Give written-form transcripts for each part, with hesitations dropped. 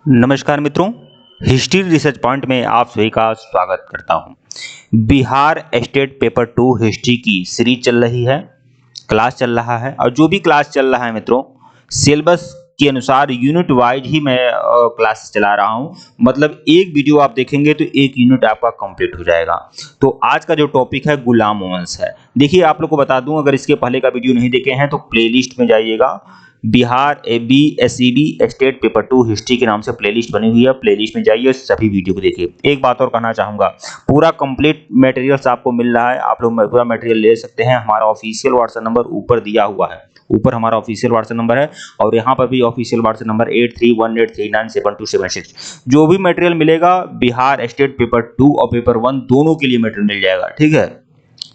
नमस्कार मित्रों, history research point में आप सभी का स्वागत करता हूं। बिहार स्टेट पेपर 2 हिस्ट्री की सीरीज चल रही है, क्लास चल रहा है और जो भी क्लास चल रहा है मित्रों, सिलेबस के अनुसार यूनिट वाइज ही मैं क्लास चला रहा हूं। मतलब एक वीडियो आप देखेंगे तो एक यूनिट आपका कंप्लीट हो जाएगा। तो आज का जो टॉपिक है गुलाम वंश है। देखिए आप लोग को बता दूं, अगर इसके पहले का वीडियो नहीं देखे हैं तो प्लेलिस्ट में जाइएगा। Bihar BSEB state paper 2 history के नाम से प्लेलिस्ट बनी हुई है, प्लेलिस्ट में जाइए, सभी वीडियो को देखिए। एक बात और कहना चाहूँगा, पूरा कंप्लीट मटेरियल्स आपको मिल रहा है, आप लोग पूरा मटेरियल ले सकते हैं। हमारा ऑफिशियल व्हाट्सएप नंबर ऊपर दिया हुआ है, ऊपर हमारा ऑफिशियल व्हाट्सएप नंबर है और यहाँ पर भी ऑफिशियल व्हाट्सएप नंबर 8318397276। जो भी मटेरियल मिलेगा बिहार स्टेट पेपर 2 और पेपर 1 दोनों के लिए मटेरियल मिल जाएगा, ठीक है।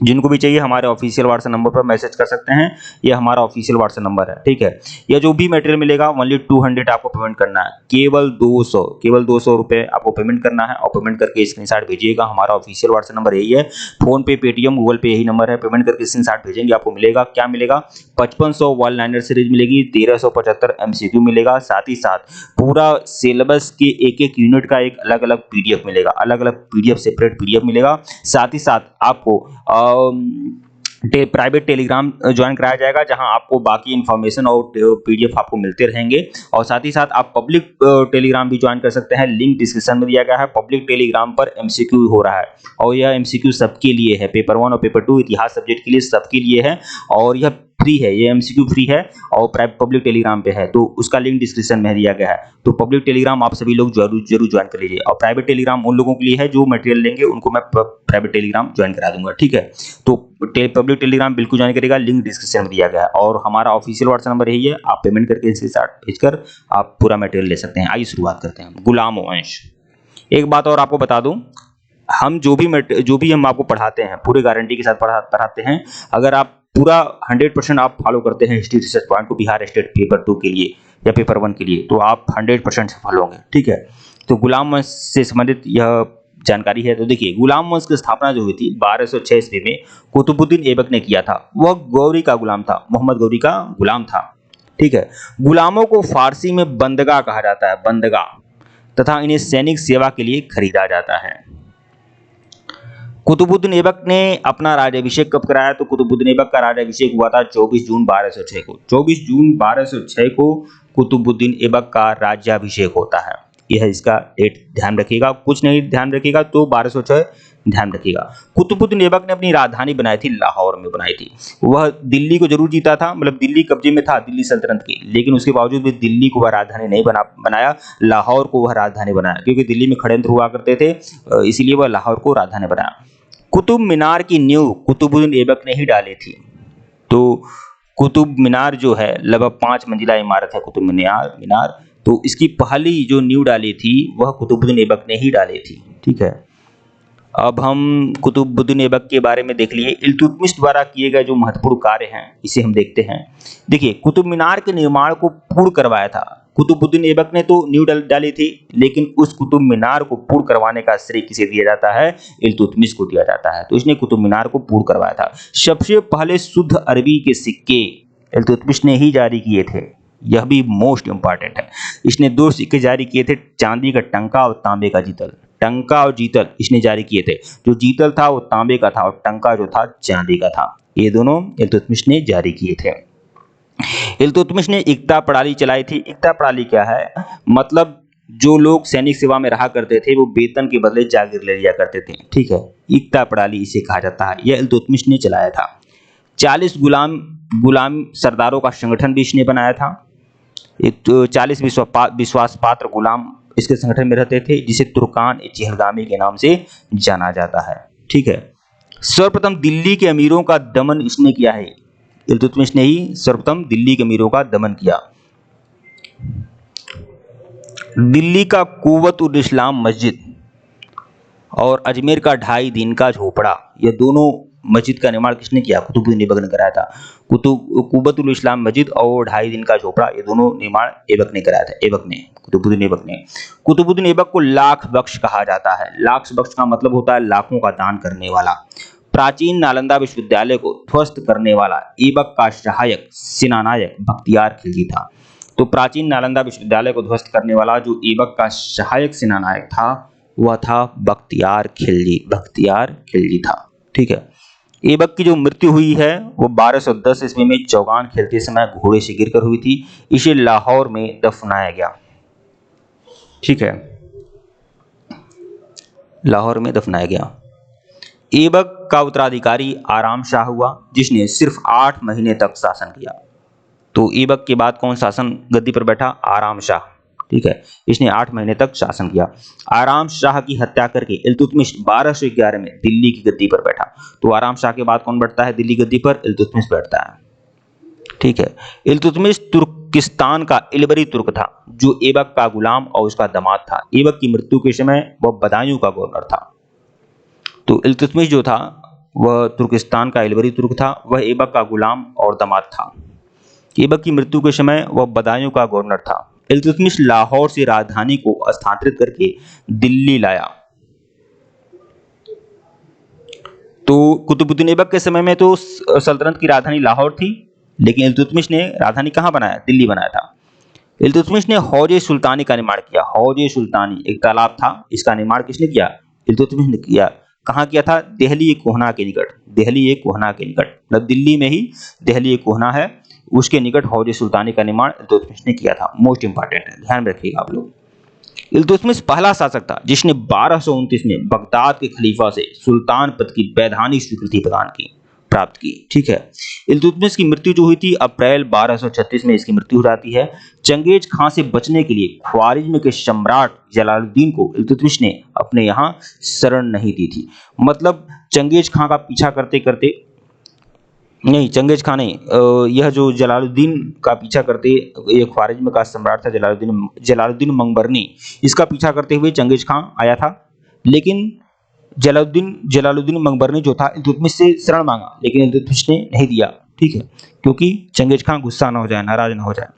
जिनको भी चाहिए हमारे ऑफिशियल व्हाट्सएप नंबर पर मैसेज कर सकते हैं, ये हमारा ऑफिशियल व्हाट्सएप नंबर है, ठीक है। यह जो भी मटेरियल मिलेगा ओनली 200 आपको पेमेंट करना है, केवल 200 रुपए आपको पेमेंट करना है और पेमेंट करके स्क्रीनशॉट भेजिएगा। हमारा ऑफिशियल व्हाट्सएप नंबर यही है, फोन पे, पेटीएम, गूगल पे यही नंबर है। पेमेंट करके स्क्रीनशॉट भेजेंगे, आपको मिलेगा क्या मिलेगा, 5500 वन लाइनर सीरीज मिलेगी, 1375 MCQ मिलेगा, साथ ही साथ पूरा सिलेबस के एक एक यूनिट का एक अलग अलग PDF मिलेगा, अलग अलग PDF सेपरेट PDF मिलेगा। साथ ही साथ आपको प्राइवेट टेलीग्राम ज्वाइन कराया जाएगा, जहां आपको बाकी इंफॉर्मेशन और PDF आपको मिलते रहेंगे। और साथ ही साथ आप पब्लिक टेलीग्राम भी ज्वाइन कर सकते हैं, लिंक डिस्क्रिप्शन में दिया गया है। पब्लिक टेलीग्राम पर MCQ हो रहा है और यह MCQ सबके लिए है, पेपर 1 और पेपर 2 इतिहास सब्जेक्ट के लिए सबके लिए है और यह फ्री है, ये MCQ फ्री है और पब्लिक टेलीग्राम पे है, तो उसका लिंक डिस्क्रिप्शन में दिया गया है। तो पब्लिक टेलीग्राम आप सभी लोग जरूर ज्वाइन कर लीजिए और प्राइवेट टेलीग्राम उन लोगों के लिए है जो मटेरियल लेंगे, उनको मैं प्राइवेट टेलीग्राम ज्वाइन करा दूंगा, ठीक है। तो पब्लिक टेलीग्राम बिल्कुल ज्वाइन करेगा, लिंक डिस्क्रिप्शन में दिया गया है और हमारा ऑफिशियल व्हाट्सएप नंबर यही है। आप पेमेंट करके इसके साथ भेजकर आप पूरा मटेरियल ले सकते हैं। आइए शुरुआत करते हैं। गुलाम वंश। एक बात और आपको बता दूं, हम जो भी हम आपको पढ़ाते हैं पूरे गारंटी के साथ पढ़ाते हैं। अगर आप पूरा 100% आप फॉलो करते हैं हिस्ट्री रिसर्च पॉइंट को बिहार स्टेट पेपर 2 के लिए या पेपर 1 के लिए, तो आप 100% सफल होंगे, ठीक है। तो गुलाम वंश से संबंधित यह जानकारी है। तो देखिए, गुलाम वंश की स्थापना जो हुई थी 1206 ईस्वी में कुतुबुद्दीन ऐबक ने किया था। वह गौरी का गुलाम था, मोहम्मद गौरी का गुलाम था, ठीक है। गुलामों को फारसी में बंदगा कहा जाता है, बंदगा, तथा इन्हें सैनिक सेवा के लिए खरीदा जाता है। कुतुबुद्दीन ऐबक ने अपना राज्याभिषेक कब कराया? तो कुतुबुद्दीन ऐबक का राज्याभिषेक हुआ था 24 जून 1206 को। 24 जून 1206 को कुतुबुद्दीन ऐबक का राज्याभिषेक होता है। यह इसका डेट ध्यान रखिएगा, कुछ नहीं ध्यान रखिएगा तो 1206 ध्यान रखिएगा। कुतुबुद्दीन ऐबक ने अपनी राजधानी बनाई थी, लाहौर में बनाई थी। वह दिल्ली को जरूर जीता था, मतलब दिल्ली कब्जे में था दिल्ली सल्तनत की, लेकिन उसके बावजूद भी दिल्ली को वह राजधानी नहीं बनाया, लाहौर को वह राजधानी बनाया, क्योंकि दिल्ली में षड्यंत्र हुआ करते थे, इसीलिए वह लाहौर को राजधानी बनाया। कुतुब मीनार की नींव कुतुबुद्दीन ऐबक ने ही डाली थी। तो कुतुब मीनार जो है लगभग 5 मंजिला इमारत है कुतुब मीनार, तो इसकी पहली जो नींव डाली थी वह कुतुबुद्दीन ऐबक ने ही डाली थी, ठीक है। अब हम कुतुबुद्दीन ऐबक के बारे में देख लिए। इल्तुतमिश द्वारा किए गए जो महत्वपूर्ण कार्य हैं इसे हम देखते हैं। देखिए, कुतुब मीनार के निर्माण को पूर्ण करवाया था कुतुबुद्दीन ऐबक ने, तो नींव डाली थी, लेकिन उस कुतुब मीनार को पूर्ण करवाने का श्रेय किसे दिया जाता है? इल्तुतमिश को दिया जाता है। तो इसने कुतुब मीनार को पूर्ण करवाया था। सबसे पहले शुद्ध अरबी के सिक्के इल्तुतमिश ने ही जारी किए थे, यह भी मोस्ट इंपॉर्टेंट है। इसने 2 सिक्के जारी किए थे, चांदी का टंका और तांबे का जीतल। टंका और जीतल इसने जारी किए थे। जो जीतल था वो तांबे का था और टंका जो था चांदी का था। ये दोनों इल्तुतमिश ने जारी किए थे। इल्तुतमिश ने इक्ता प्रणाली चलाई थी। इक्ता प्रणाली क्या है? मतलब जो लोग सैनिक सेवा में रहा करते थे वो वेतन के बदले जागीर ले लिया करते थे, ठीक है। इक्ता प्रणाली इसे कहा जाता है, यह इल्तुतमिश ने चलाया था। 40 गुलाम सरदारों का संगठन भी इसने बनाया था। 40 विश्वास पात्र गुलाम इसके संगठन में रहते थे, जिसे तुर्कान चहलगामी के नाम से जाना जाता है, ठीक है। सर्वप्रथम दिल्ली के अमीरों का दमन इसने किया है। इल्तुतमिश ने ही सर्वप्रथम दिल्ली के अमीरों का दमन किया। दिल्ली का कुव्वत-उल-इस्लाम मस्जिद और अजमेर का 2.5 दिन का झोपड़ा, ये दोनों मस्जिद का निर्माण किसने किया? कुतुबुद्दीन ऐबक ने कराया था। कुव्वत-उल-इस्लाम मस्जिद और 2.5 दिन का झोपड़ा, ये दोनों निर्माण ऐबक ने कराया था। कुतुबुद्दीन ऐबक ने। कुतुबुद्दीन ऐबक को लाख बख्श कहा जाता है। लाख बख्श का मतलब होता है लाखों का दान करने वाला। प्राचीन नालंदा विश्वविद्यालय को ध्वस्त करने वाला ऐबक का सहायक सेनानायक बख्तियार खिलजी था। तो प्राचीन नालंदा विश्वविद्यालय को ध्वस्त करने वाला जो ऐबक का सहायक सेनानायक था वह था बख्तियार खिलजी। बख्तियार खिलजी था। ठीक है। ऐबक की जो मृत्यु हुई है वो 1210 ईस्वी में चौगान खेलते समय घोड़े से गिरकर हुई थी। इसे लाहौर में दफनाया गया। ठीक है, लाहौर में दफनाया गया। ऐबक का उत्तराधिकारी आराम शाह हुआ जिसने सिर्फ 8 महीने तक शासन किया। तो ऐबक के बाद कौन शासन गद्दी पर बैठा? आराम शाह। ठीक है, इसने 8 महीने तक शासन किया। आराम शाह की हत्या करके इल्तुतमिश 1211 में दिल्ली की गद्दी पर बैठा। तो आराम शाह के बाद कौन बैठता है दिल्ली गद्दी पर? इल्तुतमिश बैठता है। ठीक है, इल्तुतमिश तुर्किस्तान का इलबरी तुर्क था जो ऐबक का गुलाम और उसका दामाद था। ऐबक की मृत्यु के समय वह बदायूं का गवर्नर था। तो इल्तुतमिश जो था वह तुर्किस्तान का इलबरी तुर्क था, वह ऐबक का गुलाम और दामाद था। ऐबक की मृत्यु के समय वह बदायूं का गवर्नर था। इल्तुतमिश लाहौर से राजधानी को स्थानांतरित करके दिल्ली लाया। तो कुतुबुद्दीन ऐबक के समय में तो सल्तनत की राजधानी लाहौर थी, लेकिन इल्तुतमिश ने राजधानी कहाँ बनाया? दिल्ली बनाया था। इल्तुतमिश ने हौजे सुल्तानी का निर्माण किया। हौजे सुल्तानी एक तालाब था, इसका निर्माण किसने किया? इल्तुतमिश ने किया। कहाँ किया था? दिल्ली कोहना के निकट। दिल्ली कोहना के निकट मतलब दिल्ली में ही दिल्ली कोहना है, उसके निकट हौजे सुल्तानी का निर्माण इल्तुतमिश ने किया था। मोस्ट इंपॉर्टेंट है, ध्यान रखिएगा आप लोग। इल्तुतमिश पहला शासक था जिसने 1229 में बगदाद के खलीफा से सुल्तान पद की वैधानिक स्वीकृति प्राप्त की। ठीक है, इल्तुतमिश की मृत्यु जो हुई थी अप्रैल 1236 में इसकी मृत्यु हो जाती है। चंगेज खां से बचने के लिए ख्वारिज्म के सम्राट जलालुद्दीन को इल्तुतमिश ने अपने यहाँ शरण नहीं दी थी। मतलब चंगेज खां का पीछा करते करते नहीं, चंगेज खां नहीं, यह जो जलालुद्दीन का पीछा करते, ये ख्वारिज्म का सम्राट था जलालुद्दीन मंगबरनी, इसका पीछा करते हुए चंगेज खां आया था। लेकिन जलालुद्दीन मंगबरनी जो था इल्तुतमिश से शरण मांगा, लेकिन इल्तुतमिश ने नहीं दिया। ठीक है, क्योंकि चंगेज खां गुस्सा ना हो जाए, नाराज ना हो जाए।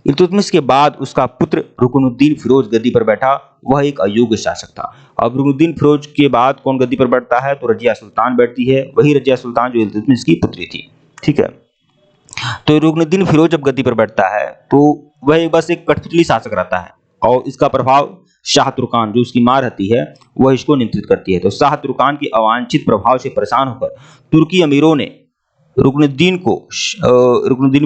इल्तुतमिश के बाद उसका पुत्र रुकनुद्दीन फिरोज गद्दी पर बैठा। वह एक अयोग्य शासक था। अब रुकनुद्दीन फिरोज के बाद कौन गद्दी पर बैठता है? तो रजिया सुल्तान बैठती है, वही रजिया सुल्तान जो इल्तुतमिश की पुत्री थी। ठीक है, तो रुकनुद्दीन फिरोज जब गद्दी पर बैठता है तो वह बस एक कठपुतली शासक रहता है और इसका प्रभाव शाह तुर्कान जो उसकी मां रहती है वह इसको नियंत्रित करती है। तो शाह तुर्कान के अवांछित प्रभाव से परेशान होकर तुर्की अमीरों ने रुकनुद्दीन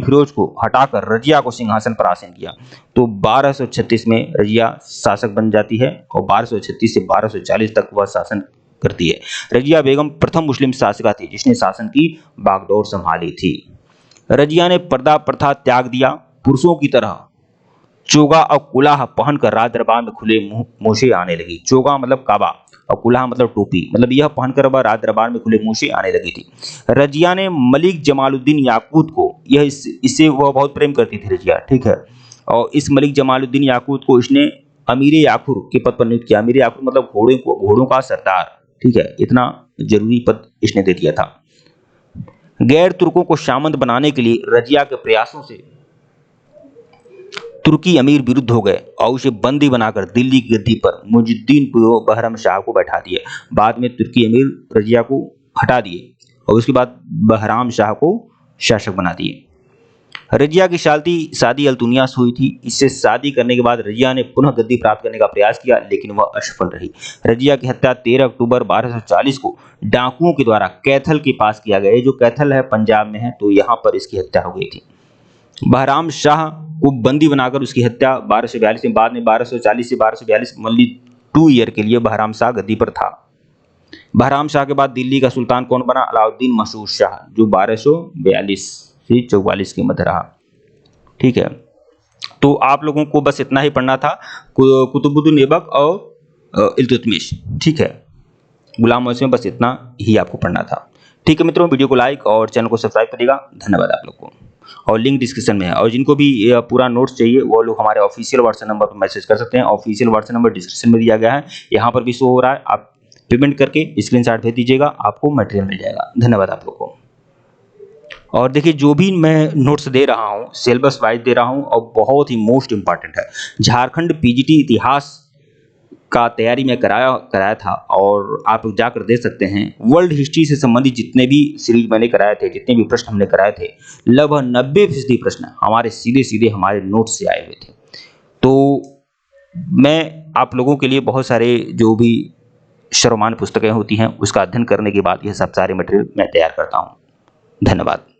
फिरोज को हटाकर रजिया को सिंहासन पर आसीन किया। तो 1236 में रजिया शासक बन जाती है और 1236 से 1240 तक वह शासन करती है। रजिया बेगम प्रथम मुस्लिम शासिका थी जिसने शासन की बागडोर संभाली थी। रजिया ने पर्दा प्रथा त्याग दिया। पुरुषों की तरह चोगा और कुलाह पहनकर राज दरबार में खुले मुंह से आने लगी। चोगा मतलब काबा और कुलाह मतलब टोपी, मतलब यह पहनकर वह राज दरबार में खुले मुंह से आने लगी थी। रजिया ने मलिक जमालुद्दीन याकूत को, यह इससे वह बहुत प्रेम करती थी रजिया। ठीक है, और इस मलिक जमालुद्दीन याकूत को इसने अमीर याकुर के पद पर नियुक्त किया। अमीर याकुर मतलब घोड़ों का सरदार। ठीक है, इतना जरूरी पद इसने दे दिया था। गैर तुर्कों को सामंत बनाने के लिए रजिया के प्रयासों से तुर्की अमीर विरुद्ध हो गए और उसे बंदी बनाकर दिल्ली की गद्दी पर मुइजुद्दीन बहरम शाह को बैठा दिए। बाद में तुर्की अमीर रजिया को हटा दिए और उसके बाद बहराम शाह को शासक बना दिए। रजिया की शादी अल्तुनिया से हुई थी। इससे शादी करने के बाद रजिया ने पुनः गद्दी प्राप्त करने का प्रयास किया, लेकिन वह असफल रही। रजिया की हत्या 13 अक्टूबर 1240 को डाकुओं के द्वारा कैथल के पास किया गया। जो कैथल है पंजाब में है, तो यहाँ पर इसकी हत्या हो गई थी। बहराम शाह को बंदी बनाकर उसकी हत्या 1242 में, बाद में 1240 से 1242 ओनली 2 ईयर के लिए बहराम शाह गद्दी पर था। बहराम शाह के बाद दिल्ली का सुल्तान कौन बना? अलाउद्दीन मसूद शाह, जो 1242 से 44 के मध्य रहा। ठीक है, तो आप लोगों को बस इतना ही पढ़ना था, कुतुबुद्दीन ऐबक और इल्तुतमिश। ठीक है, गुलाम मोहम्मद, बस इतना ही आपको पढ़ना था। ठीक है मित्रों, वीडियो को लाइक और चैनल को सब्सक्राइब करिएगा। धन्यवाद आप लोग को। और लिंक डिस्क्रिप्शन में है, और जिनको भी पूरा नोट्स चाहिए वो लोग हमारे ऑफिशियल व्हाट्सएप नंबर पर मैसेज कर सकते हैं। ऑफिशियल व्हाट्सएप नंबर डिस्क्रिप्शन में दिया गया है, यहाँ पर भी शो हो रहा है। आप पेमेंट करके स्क्रीनशॉट भेज दीजिएगा, आपको मटेरियल मिल जाएगा। धन्यवाद आप लोग को। और देखिए, जो भी मैं नोट्स दे रहा हूँ सिलेबस वाइज दे रहा हूँ और बहुत ही मोस्ट इंपॉर्टेंट है। झारखंड पीजीटी इतिहास का तैयारी मैं कराया था और आप जाकर देख सकते हैं। वर्ल्ड हिस्ट्री से संबंधित जितने भी सीरीज मैंने कराए थे, जितने भी प्रश्न हमने कराए थे, लगभग 90% प्रश्न हमारे सीधे-सीधे हमारे नोट्स से आए हुए थे। तो मैं आप लोगों के लिए बहुत सारे जो भी श्रव्यमान पुस्तकें होती हैं, उसका अध्ययन करने के बाद ये सब सारे मटेरियल मैं तैयार करता हूँ। धन्यवाद।